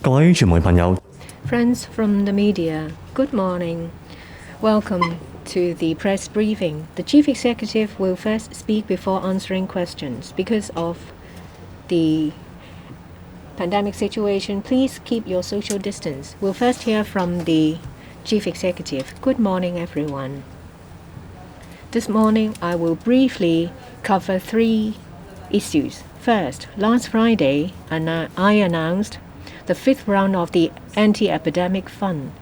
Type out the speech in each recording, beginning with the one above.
各位傳媒朋友 Friends from the media, good morning. Welcome to the press briefing. The Chief Executive will first speak before answering questions. Because of the pandemic situation, please keep your social distance. We'll first hear from the Chief Executive. Good morning, everyone. This morning, I will briefly cover three issues. First, last Friday, I announced the fifth round of the anti-epidemic fund.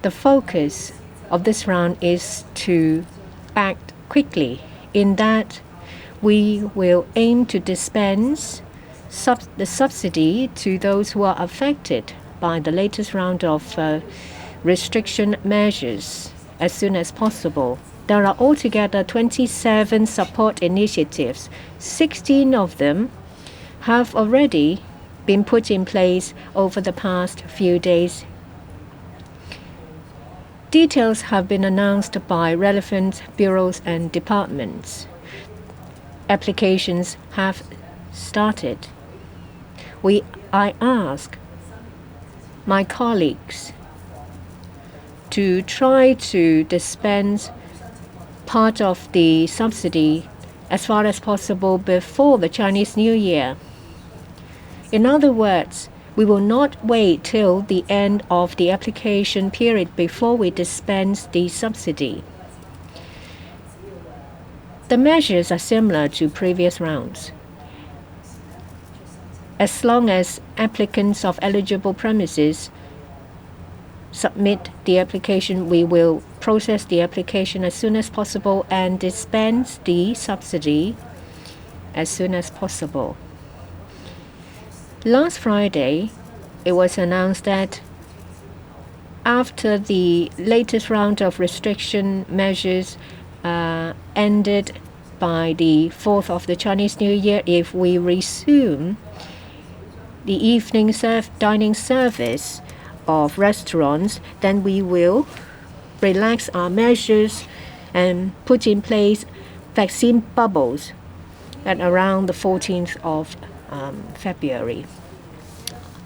The focus of this round is to act quickly in that we will aim to dispense the subsidy to those who are affected by the latest round of restriction measures as soon as possible. There are altogether 27 support initiatives. 16 of them have already been put in place over the past few days. Details have been announced by relevant bureaus and departments. Applications have started. I ask my colleagues to try to dispense part of the subsidy as far as possible before the Chinese New Year. In other words, we will not wait till the end of the application period before we dispense the subsidy. The measures are similar to previous rounds. As long as applicants of eligible premises submit the application, we will process the application as soon as possible and dispense the subsidy as soon as possible. Last Friday, it was announced that after the latest round of restriction measures ended by the 4th of the Chinese New Year, if we resume the evening dining service of restaurants, then we will relax our measures and put in place vaccine bubbles at around the 14th of February.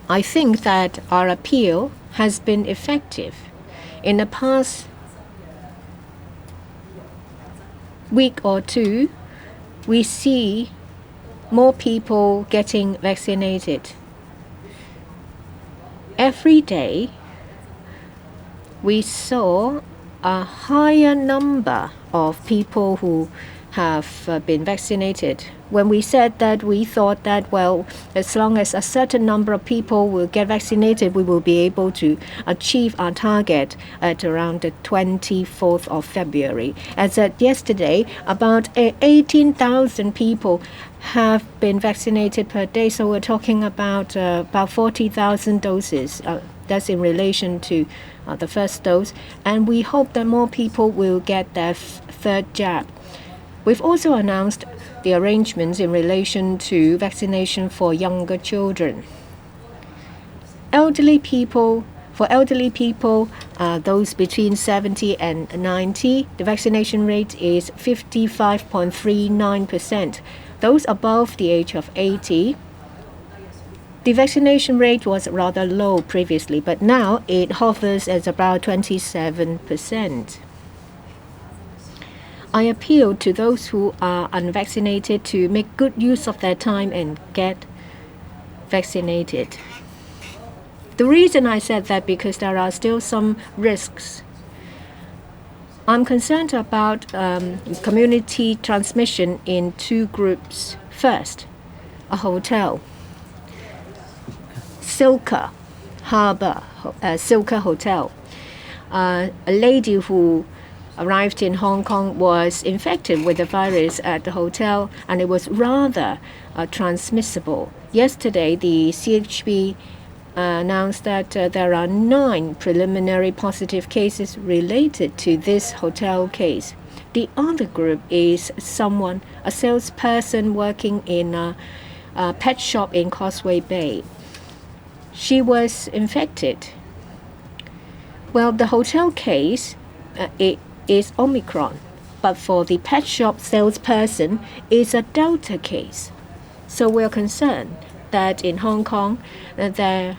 I think that our appeal has been effective. In the past week or two, we see more people getting vaccinated. Every day, we saw a higher number of people who have been vaccinated. When we said that, we thought that, well, as long as a certain number of people will get vaccinated, we will be able to achieve our target at around the 24th of February. As at yesterday, about 18,000 people have been vaccinated per day, so we're talking about 40,000 doses. That's in relation to the first dose, and we hope that more people will get their third jab. We've also announced the arrangements in relation to vaccination for younger children. For elderly people, those between 70 and 90, the vaccination rate is 55.39%. Those above the age of 80, the vaccination rate was rather low previously, but now it hovers at about 27%. I appeal to those who are unvaccinated to make good use of their time and get vaccinated. The reason I said that because there are still some risks. I'm concerned about community transmission in two groups. First, a hotel, Silka Hotel. A lady who arrived in Hong Kong was infected with the virus at the hotel, and it was rather transmissible. Yesterday, the CHB announced that there are 9 preliminary positive cases related to this hotel case. The other group is a salesperson working in a pet shop in Causeway Bay. She was infected. Well, the hotel case, it is Omicron, but for the pet shop salesperson, it's a Delta case. So we're concerned that in Hong Kong, there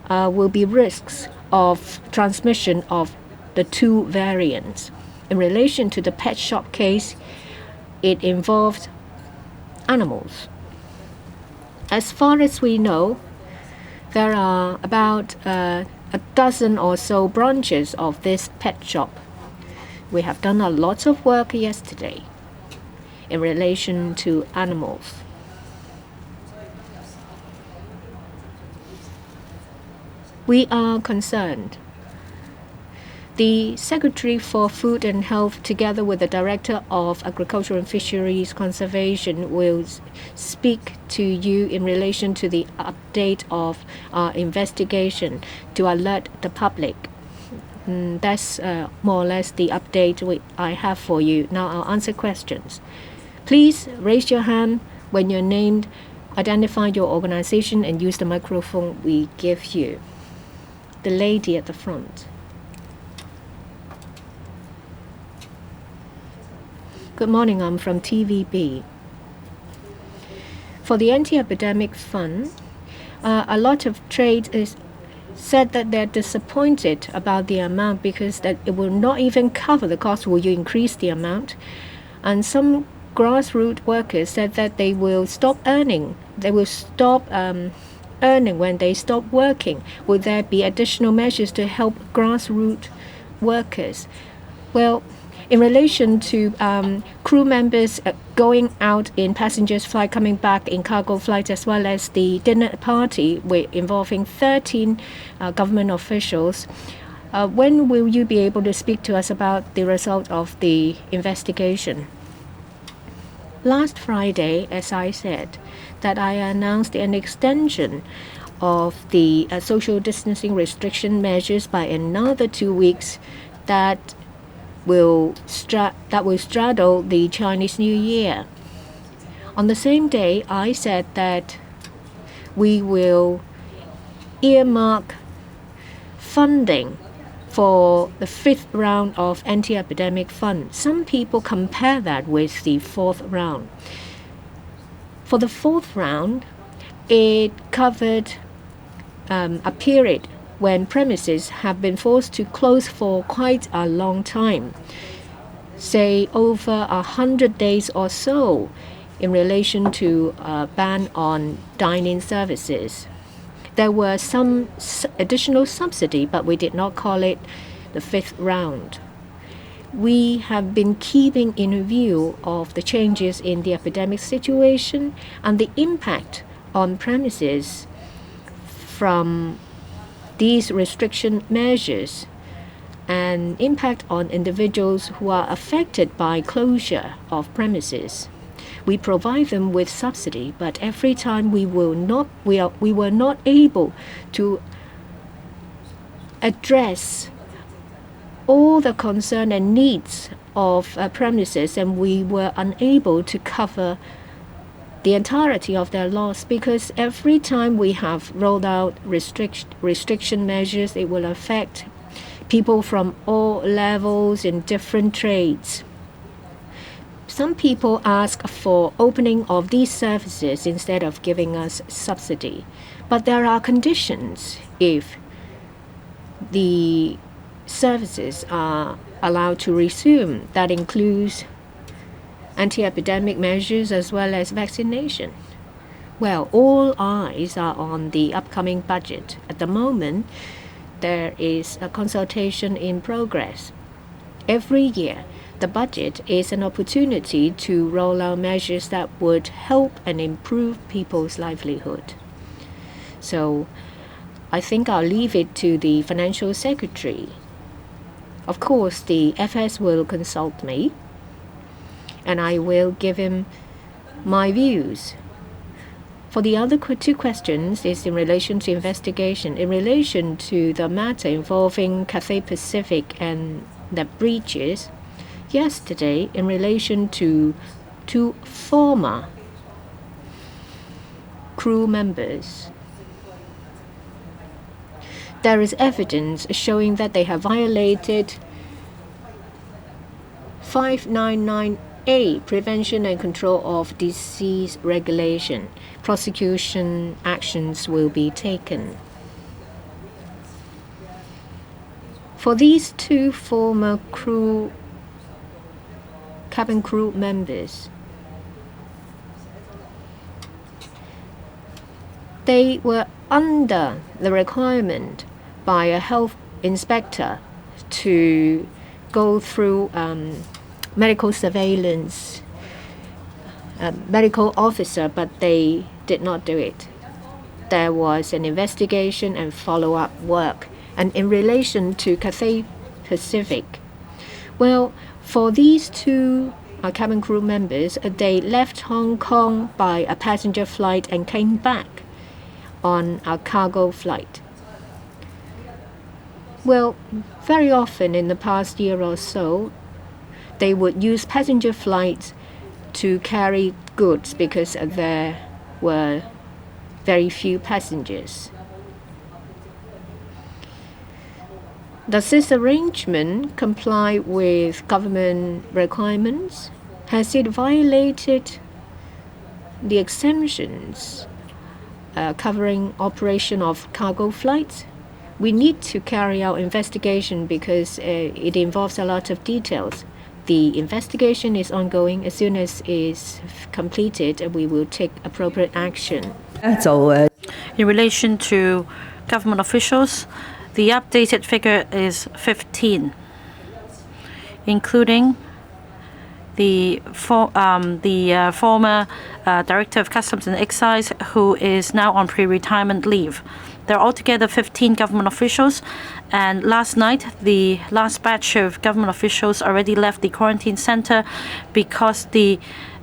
will be risks of transmission of the two variants. In relation to the pet shop case, it involved animals. As far as we know, there are about a dozen or so branches of this pet shop. We have done a lot of work yesterday in relation to animals. We are concerned. The Secretary for Food and Health, together with the Director of Agriculture and Fisheries Conservation, will speak to you in relation to the update of our investigation to alert the public. That's more or less the update I have for you. Now I'll answer questions. Please raise your hand when you're named, identify your organization, and use the microphone we give you. The lady at the front. Good morning, I'm from TVB. For the anti-epidemic fund, a lot of trade is said that they're disappointed about the amount because that it will not even cover the cost. Will you increase the amount? And some grassroots workers said that they will stop earning. They will stop earning when they stop working. Will there be additional measures to help grassroots workers? Well, in relation to crew members going out in passengers flight, coming back in cargo flight, as well as the dinner party involving 13 government officials, when will you be able to speak to us about the result of the investigation? Last Friday, as I said, that I announced an extension of the social distancing restriction measures by another 2 weeks that will straddle the Chinese New Year. On the same day, I said that we will earmark funding for the 5th round of anti-epidemic fund. Some people compare that with the 4th round. For the 4th round, it covered a period when premises have been forced to close for quite a long time, say over 100 days or so, in relation to a ban on dine-in services. There were some additional subsidy, but we did not call it the 5th round. We have been keeping in view of the changes in the epidemic situation and the impact on premises from these restriction measures and impact on individuals who are affected by closure of premises. We provide them with subsidy, but every time we were not able to address all the concern and needs of premises, and we were unable to cover the entirety of their loss, because every time we have rolled out restriction measures, it will affect people from all levels in different trades. Some people ask for opening of these services instead of giving us subsidy. But there are conditions if the services are allowed to resume. That includes anti-epidemic measures as well as vaccination. Well, all eyes are on the upcoming budget. At the moment, there is a consultation in progress. Every year, the budget is an opportunity to roll out measures that would help and improve people's livelihood. So I think I'll leave it to the Financial Secretary. Of course, the FS will consult me, and I will give him my views. For the other two questions is in relation to investigation. In relation to the matter involving Cathay Pacific and the breaches, yesterday, in relation to two former crew members, there is evidence showing that they have violated 599A, Prevention and Control of Disease Regulation. Prosecution actions will be taken. For these two former cabin crew members, they were under the requirement by a health inspector to go through medical surveillance, medical officer, but they did not do it. There was an investigation and follow-up work. And in relation to Cathay Pacific, well, for these two cabin crew members, they left Hong Kong by a passenger flight and came back on a cargo flight. Well, very often in the past year or so, they would use passenger flights to carry goods because there were very few passengers. Does this arrangement comply with government requirements? Has it violated the exemptions covering operation of cargo flights? We need to carry out investigation because it involves a lot of details. The investigation is ongoing. As soon as it is completed, we will take appropriate action. In relation to government officials, the updated figure is 15, including the former Director of Customs and Excise, who is now on pre-retirement leave. There are altogether 15 government officials, and last night the last batch of government officials already left the quarantine center because the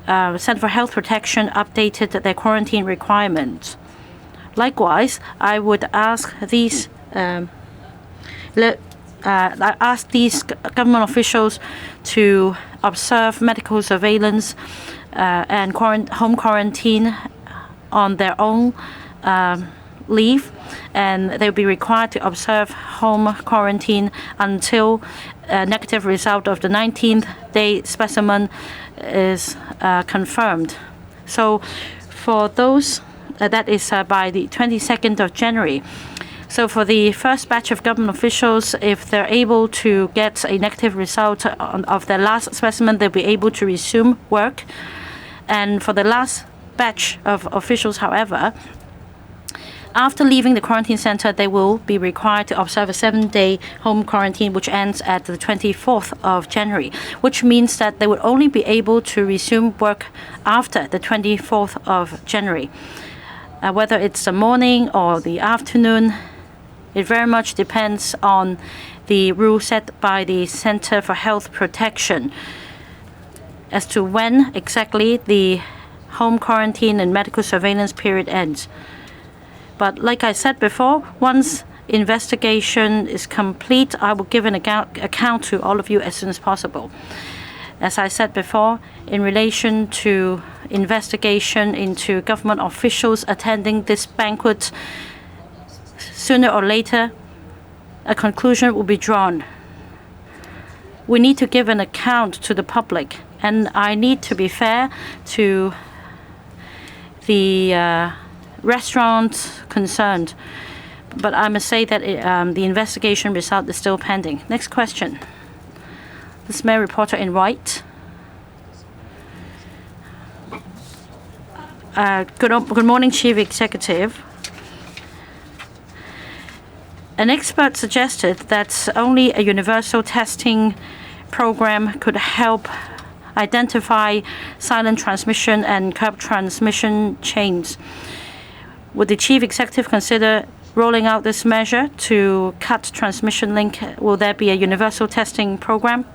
Center for Health Protection updated their quarantine requirements. Likewise, I would ask these government officials to observe medical surveillance and home quarantine on their own leave, and they'll be required to observe home quarantine until a negative result of the 19th day specimen is confirmed. So for those, that is by the 22nd of January. So for the first batch of government officials, if they're able to get a negative result of their last specimen, they'll be able to resume work. And for the last batch of officials, however, after leaving the quarantine center, they will be required to observe a 7-day home quarantine, which ends at the 24th of January, which means that they would only be able to resume work after the 24th of January. Whether it's the morning or the afternoon, it very much depends on the rule set by the Center for Health Protection as to when exactly the home quarantine and medical surveillance period ends. But like I said before, once investigation is complete, I will give an account to all of you as soon as possible. As I said before, in relation to investigation into government officials attending this banquet, sooner or later, a conclusion will be drawn. We need to give an account to the public, and I need to be fair to the restaurants concerned. But I must say that the investigation result is still pending. Next question. This Mayor reporter in white. Good morning, Chief Executive. An expert suggested that only a universal testing program could help identify silent transmission and curb transmission chains. Would the Chief Executive consider rolling out this measure to cut transmission link? Will there be a universal testing program?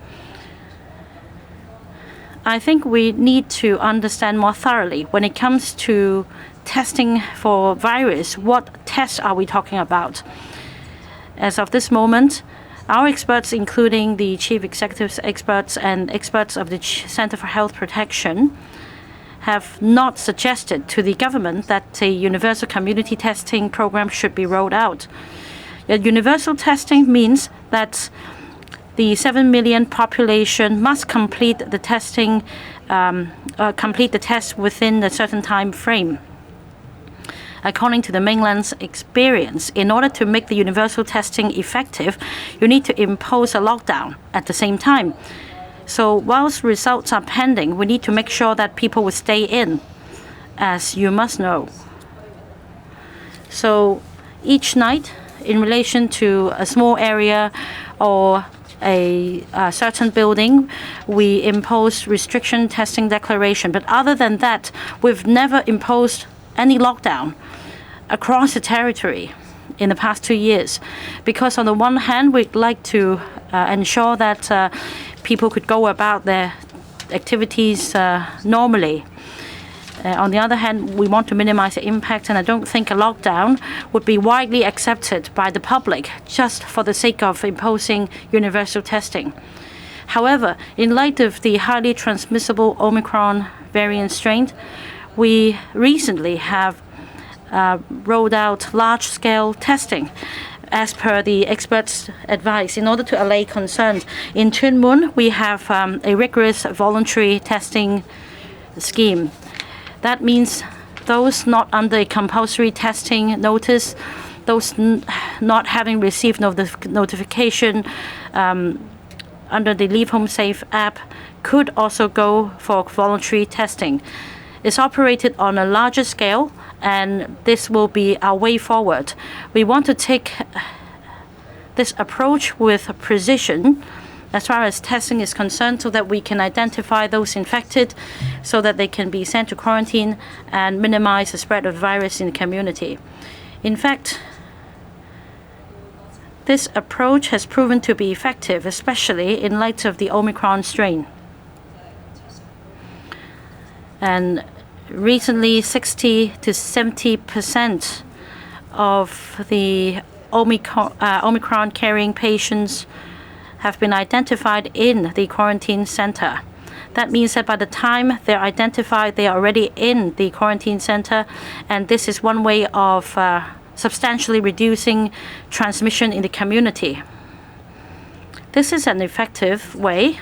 I think we need to understand more thoroughly when it comes to testing for virus, what tests are we talking about? As of this moment, our experts, including the Chief Executive's experts and experts of the Center for Health Protection, have not suggested to the government that a universal community testing program should be rolled out. Universal testing means that the 7 million population must complete the testing, complete the test within a certain time frame. according to the mainland's experience, in order to make the universal testing effective, you need to impose a lockdown at the same time. So whilst results are pending, we need to make sure that people will stay in, as you must know. So each night, in relation to a small area or a certain building, we impose restriction testing declaration. But other than that, we've never imposed any lockdown across the territory in the past 2 years. Because on the one hand, we'd like to ensure that people could go about their activities normally. On the other hand, we want to minimize the impact, and I don't think a lockdown would be widely accepted by the public just for the sake of imposing universal testing. However, in light of the highly transmissible Omicron variant strain, we recently have rolled out large-scale testing as per the experts' advice in order to allay concerns. In Tuen Mun, we have a rigorous voluntary testing scheme. That means those not under a compulsory testing notice, those not having received notification under the Leave Home Safe app could also go for voluntary testing. It's operated on a larger scale, and this will be our way forward. We want to take this approach with precision as far as testing is concerned, so that we can identify those infected, so that they can be sent to quarantine and minimize the spread of the virus in the community. In fact, this approach has proven to be effective, especially in light of the Omicron strain. And recently, 60 to 70% of the Omicron carrying patients have been identified in the quarantine center. That means that by the time they're identified, they are already in the quarantine center, and this is one way of substantially reducing transmission in the community. This is an effective way.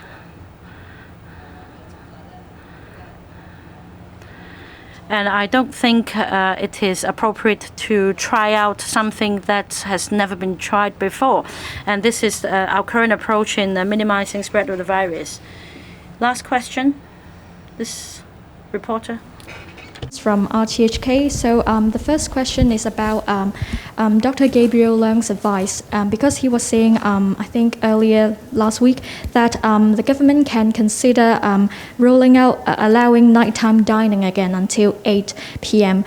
And I don't think it is appropriate to try out something that has never been tried before. And this is our current approach in minimizing spread of the virus. Last question, this reporter. It's from TMHK. So the first question is about Dr. Gabriel Lam's advice, because he was saying, I think earlier last week, that the government can consider rolling out allowing nighttime dining again until 8 p.m.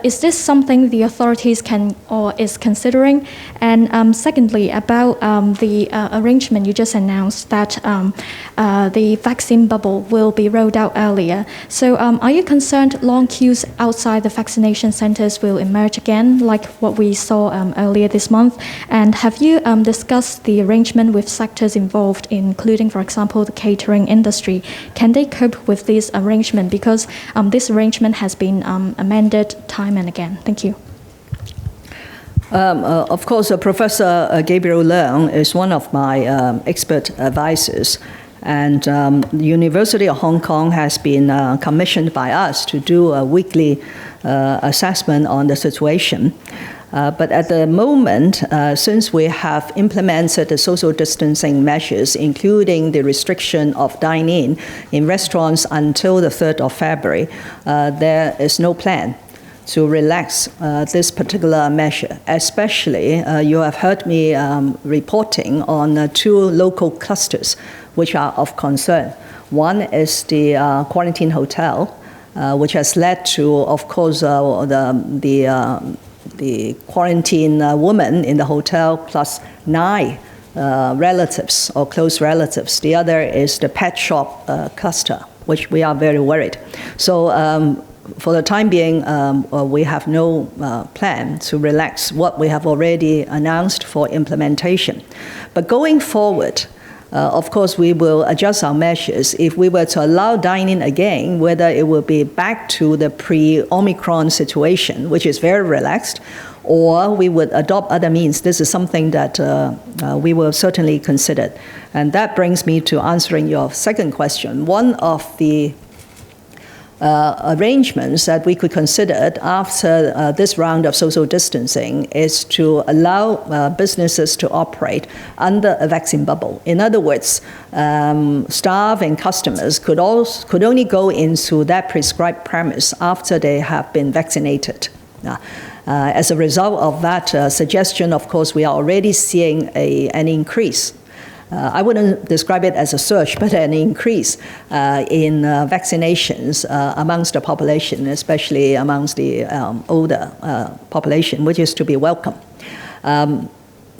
Is this something the authorities can or is considering? And secondly, about the arrangement you just announced that the vaccine bubble will be rolled out earlier. So are you concerned long queues outside the vaccination centers will emerge again, like what we saw earlier this month? And have you discussed the arrangement with sectors involved, including, for example, the catering industry? Can they cope with this arrangement? Because this arrangement has been amended time and again. Thank you. Of course, Professor Gabriel Lam is one of my expert advisors, and the University of Hong Kong has been commissioned by us to do a weekly assessment on the situation. But at the moment, since we have implemented the social distancing measures, including the restriction of dine-in in restaurants until the 3rd of February, there is no plan to relax this particular measure. Especially, you have heard me reporting on 2 local clusters which are of concern. One is the quarantine hotel, which has led to, of course, the quarantine woman in the hotel plus 9 relatives or close relatives. The other is the pet shop cluster, which we are very worried. So for the time being, we have no plan to relax what we have already announced for implementation. But going forward, of course, we will adjust our measures. If we were to allow dining again, whether it will be back to the pre-Omicron situation, which is very relaxed, or we would adopt other means, this is something that we will certainly consider. And that brings me to answering your second question. One of the arrangements that we could consider after this round of social distancing is to allow businesses to operate under a vaccine bubble. In other words, staff and customers could only go into that prescribed premise after they have been vaccinated. As a result of that suggestion, of course, we are already seeing an increase. I wouldn't describe it as a surge, but an increase in vaccinations amongst the population, especially amongst the older population, which is to be welcome.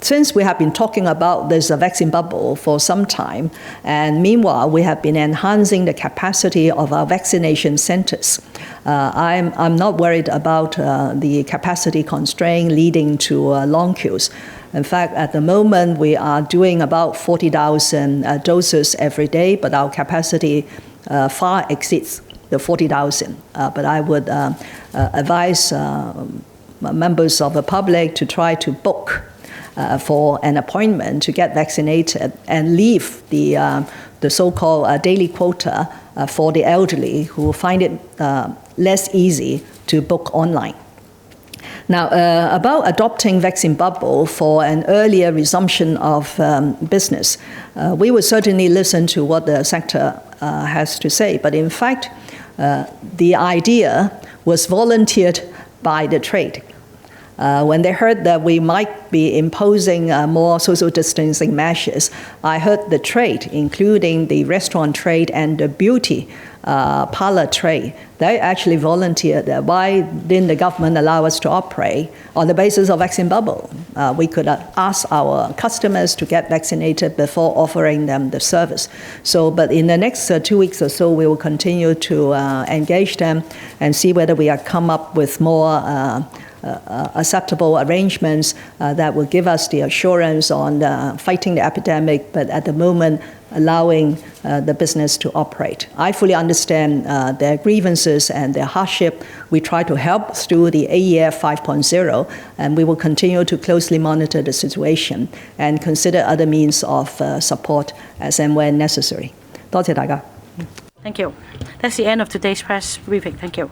Since we have been talking about this vaccine bubble for some time, and meanwhile we have been enhancing the capacity of our vaccination centers, I'm not worried about the capacity constraint leading to long queues. In fact, at the moment, we are doing about 40,000 doses every day, but our capacity far exceeds the 40,000. But I would advise members of the public to try to book for an appointment to get vaccinated and leave the so-called daily quota for the elderly who find it less easy to book online. Now, about adopting vaccine bubble for an earlier resumption of business, we will certainly listen to what the sector has to say. But in fact, the idea was volunteered by the trade. When they heard that we might be imposing more social distancing measures, I heard the trade, including the restaurant trade and the beauty parlor trade, they actually volunteered that why didn't the government allow us to operate on the basis of vaccine bubble? We could ask our customers to get vaccinated before offering them the service. So, but in the next 2 weeks or so, we will continue to engage them and see whether we come up with more acceptable arrangements that will give us the assurance on fighting the epidemic, but at the moment allowing the business to operate. I fully understand their grievances and their hardship. We try to help through the AEF 5.0, and we will continue to closely monitor the situation and consider other means of support as and when necessary. 多謝大家。 Thank you. That's the end of today's press briefing. Thank you.